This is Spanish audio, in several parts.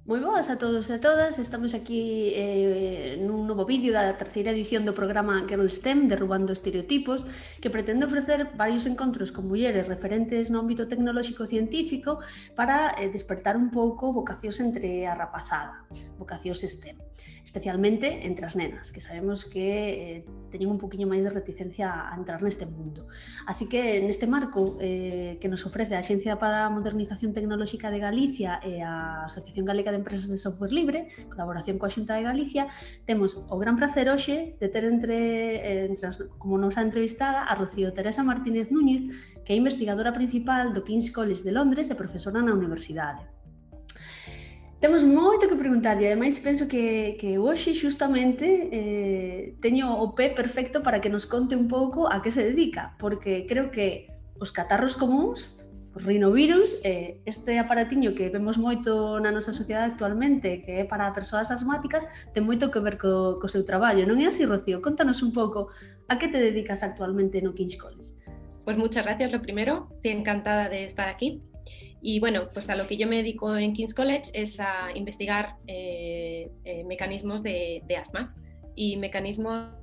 Moi boas a todos e a todas, estamos aquí nun novo vídeo da terceira edición do programa Girl STEM, Derrubando Estereotipos, que pretende ofrecer varios encontros con mulleres referentes no ámbito tecnolóxico e científico para despertar un pouco vocacións entre a rapazada, vocacións STEM, especialmente entre as nenas, que sabemos que teñen un poquinho máis de reticencia a entrar neste mundo. Así que neste marco que nos ofrece a Axencia para a Modernización Tecnolóxica de Galicia e a Asociación Galega de Empresas de Software Libre, colaboración coa Xunta de Galicia, temos o gran placer hoxe de ter como nosa entrevistada a Rocío Teresa Martínez Núñez, que é investigadora principal do King's College de Londres e profesora na universidade. Temos moito que preguntar e ademais penso que hoxe xustamente teño o pé perfecto para que nos conte un pouco a que se dedica, porque creo que os catarros comuns, os rinovirus, este aparatiño que vemos moito na nosa sociedade actualmente, que é para persoas asmáticas, ten moito que ver co seu traballo, non é así, Rocío? Contanos un pouco a que te dedicas actualmente no King's College. Pues muchas gracias, lo primero, estoy encantada de estar aquí. Y bueno, pues a lo que yo me dedico en King's College es a investigar mecanismos de asma y mecanismos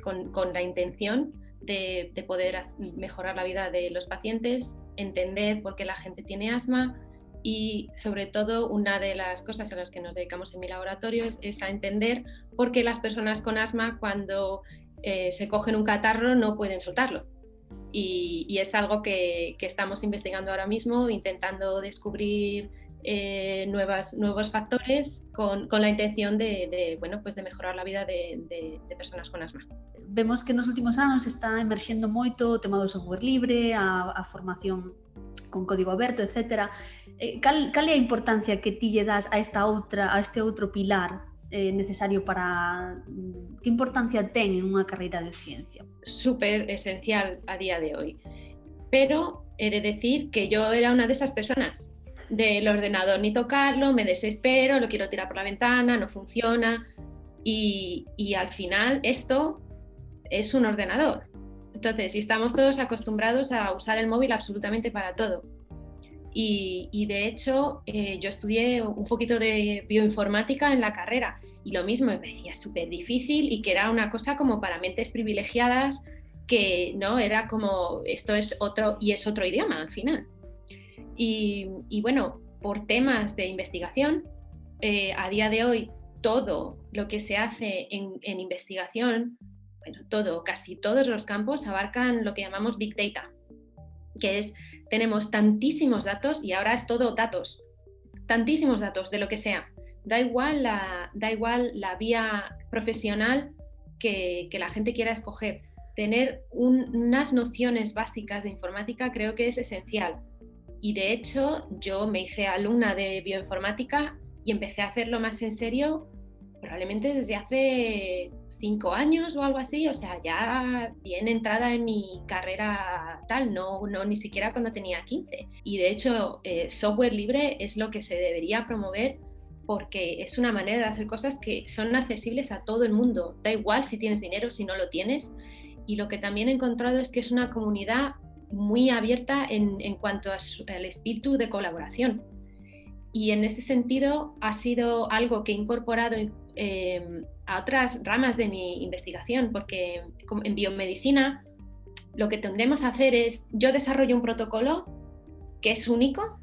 con la intención de poder mejorar la vida de los pacientes, entender por qué la gente tiene asma y sobre todo una de las cosas a las que nos dedicamos en mi laboratorio es a entender por qué las personas con asma cuando se cogen un catarro no pueden soltarlo. Y es algo que estamos investigando ahora mismo, intentando descubrir nuevos factores con la intención de mejorar la vida de personas con asma. Vemos que nos últimos anos está emerxendo moito o tema do software libre, a formación con código aberto, etc. Cal é a importancia que ti lle das a este outro pilar necesario para... Que importancia ten en unha carreira de ciencia? Súper esencial a día de hoy. Pero he de decir que yo era una de esas personas. Del ordenador ni tocarlo, me desespero, lo quiero tirar por la ventana, no funciona. Y al final esto es un ordenador. Entonces, si estamos todos acostumbrados a usar el móvil absolutamente para todo. Y de hecho, yo estudié un poquito de bioinformática en la carrera y lo mismo me parecía súper difícil y que era una cosa como para mentes privilegiadas, que no era como esto es otro y es otro idioma al final. Y bueno, por temas de investigación, a día de hoy todo lo que se hace en investigación, bueno, casi todos los campos abarcan lo que llamamos Big Data, que es, tenemos tantísimos datos y ahora es todo datos, tantísimos datos de lo que sea. Da igual la vía profesional que la gente quiera escoger. Tener unas nociones básicas de informática creo que es esencial. Y de hecho yo me hice alumna de bioinformática y empecé a hacerlo más en serio probablemente desde hace 5 años o algo así, o sea, ya bien entrada en mi carrera tal, no ni siquiera cuando tenía 15. Y de hecho, software libre es lo que se debería promover porque es una manera de hacer cosas que son accesibles a todo el mundo. Da igual si tienes dinero, si no lo tienes. Y lo que también he encontrado es que es una comunidad muy abierta en cuanto al espíritu de colaboración. Y en ese sentido ha sido algo que he incorporado a otras ramas de mi investigación, porque en biomedicina lo que tendremos a hacer es, yo desarrollo un protocolo que es único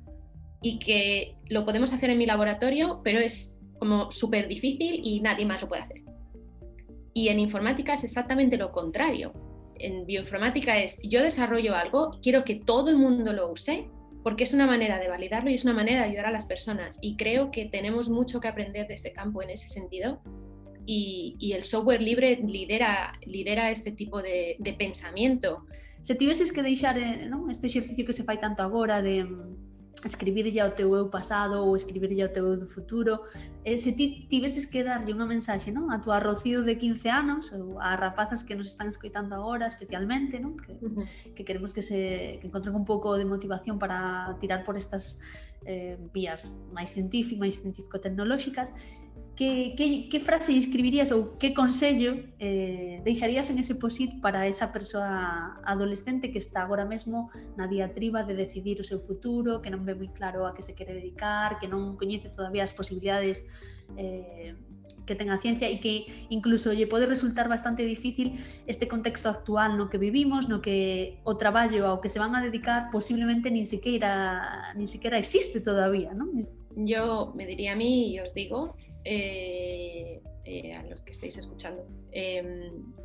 y que lo podemos hacer en mi laboratorio, pero es como súper difícil y nadie más lo puede hacer. Y en informática es exactamente lo contrario. En bioinformática es, yo desarrollo algo, quiero que todo el mundo lo use, porque es una manera de validarlo y es una manera de ayudar a las personas. Y creo que tenemos mucho que aprender de ese campo en ese sentido. Y el software libre lidera este tipo de pensamiento. Se tiveses que deixar este exercicio que se fai tanto agora de escribirlle ao teu eu pasado ou escribirlle ao teu eu do futuro, se ti tiveses que darlle unha mensaxe, non, a túa Rocío de 15 anos ou a rapazas que nos están escoitando agora especialmente, non, que queremos que encontren un pouco de motivación para tirar por estas vías máis científico-tecnolóxicas, que frase escribirías ou que consello deixarías en ese post-it para esa persoa adolescente que está agora mesmo na diatriba de decidir o seu futuro, que non ve moi claro a que se quere dedicar, que non coñece todavía as posibilidades que ten a ciencia e que incluso lle pode resultar bastante difícil este contexto actual no que vivimos, no que o traballo ao que se van a dedicar posiblemente nin siquiera existe todavía, ¿no? Yo me diría a mí y os digo, a los que estáis escuchando,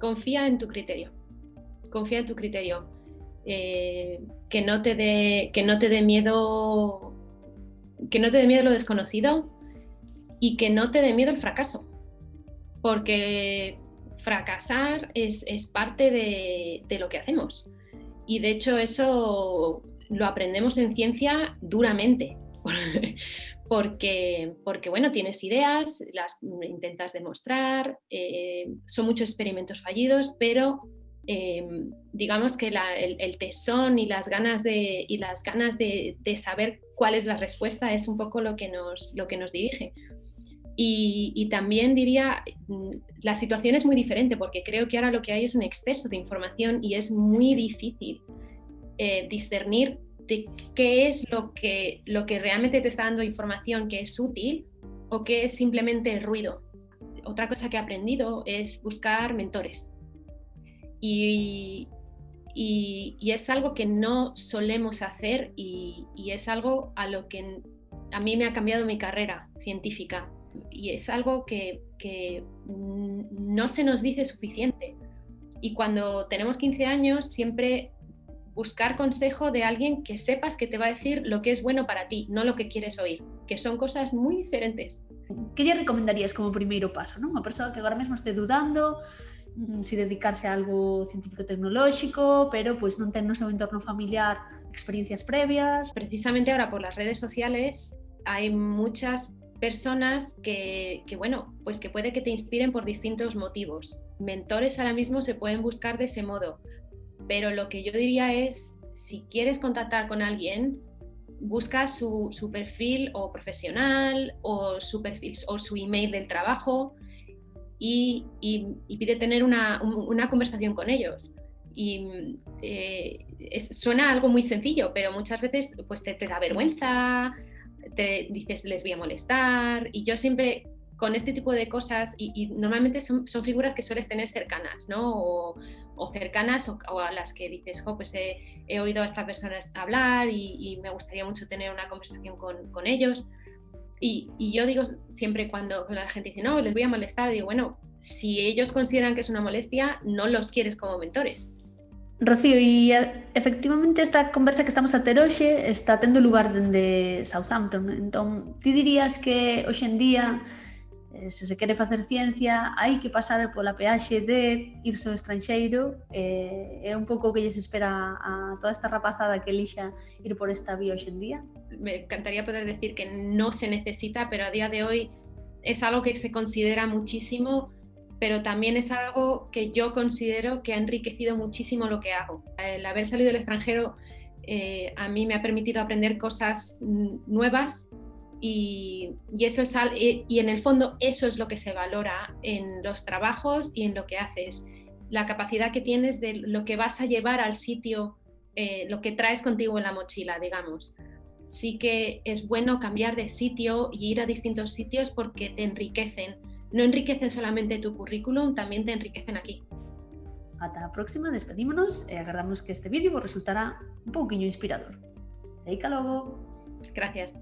confía en tu criterio, que no te dé miedo lo desconocido y que no te dé miedo el fracaso, porque fracasar es parte de lo que hacemos, y de hecho eso lo aprendemos en ciencia duramente. Porque bueno, tienes ideas, las intentas demostrar, son muchos experimentos fallidos, pero digamos que el tesón y las ganas de saber cuál es la respuesta es un poco lo que nos dirige. Y también diría, la situación es muy diferente porque creo que ahora lo que hay es un exceso de información y es muy difícil discernir de qué es lo que realmente te está dando información que es útil o qué es simplemente ruido. Otra cosa que he aprendido es buscar mentores. Y es algo que no solemos hacer y es algo a lo que a mí me ha cambiado mi carrera científica. Y es algo que no se nos dice suficiente. Y cuando tenemos 15 años, siempre buscar consejo de alguien que sepas que te va a decir lo que es bueno para ti, no lo que quieres oír, que son cosas muy diferentes. Que lle recomendarías como primeiro paso, non? Unha persoa que agora mesmo este dudando si dedicarse a algo científico-tecnolóxico, pero pois non ten no seu entorno familiar experiencias previas. Precisamente ahora por las redes sociales hay muchas personas que bueno, pues que puede que te inspiren por distintos motivos. Mentores ahora mismo se pueden buscar de ese modo. Pero lo que yo diría es, si quieres contactar con alguien, busca su perfil o profesional o su perfil o su email del trabajo y pide tener una conversación con ellos. Y suena algo muy sencillo, pero muchas veces pues te da vergüenza, te dices les voy a molestar, y yo siempre con este tipo de cosas, y normalmente son figuras que sueles tener cercanas, ¿no? O cercanas o a las que dices, pues he oído a esta persona hablar y me gustaría mucho tener una conversación con ellos. Y yo digo siempre cuando la gente dice, no, les voy a molestar, digo, bueno, si ellos consideran que es una molestia, no los quieres como mentores. Rocío, e efectivamente esta conversa que estamos a ter hoxe está tendo lugar dende Southampton. Entón, ti dirías que hoxe en día, se se quere facer ciencia, hai que pasar pola peaxe de irse ao estranxeiro, é un pouco o que lles espera a toda esta rapazada que elixa ir por esta vía hoxe en día? Me encantaría poder decir que no se necesita, pero a día de hoy es algo que se considera muchísimo, pero también es algo que yo considero que ha enriquecido muchísimo lo que hago. El haber salido del extranjero a mí me ha permitido aprender cosas nuevas y eso es y en el fondo eso es lo que se valora en los trabajos y en lo que haces, la capacidad que tienes de lo que vas a llevar al sitio, lo que traes contigo en la mochila, digamos. Sí que es bueno cambiar de sitio y ir a distintos sitios porque te enriquecen. No enriquecen solamente tu currículum, también te enriquecen aquí. Ata a próxima, despedímonos e agardamos que este vídeo vos resultará un pouquiño inspirador. Eica logo! Gracias.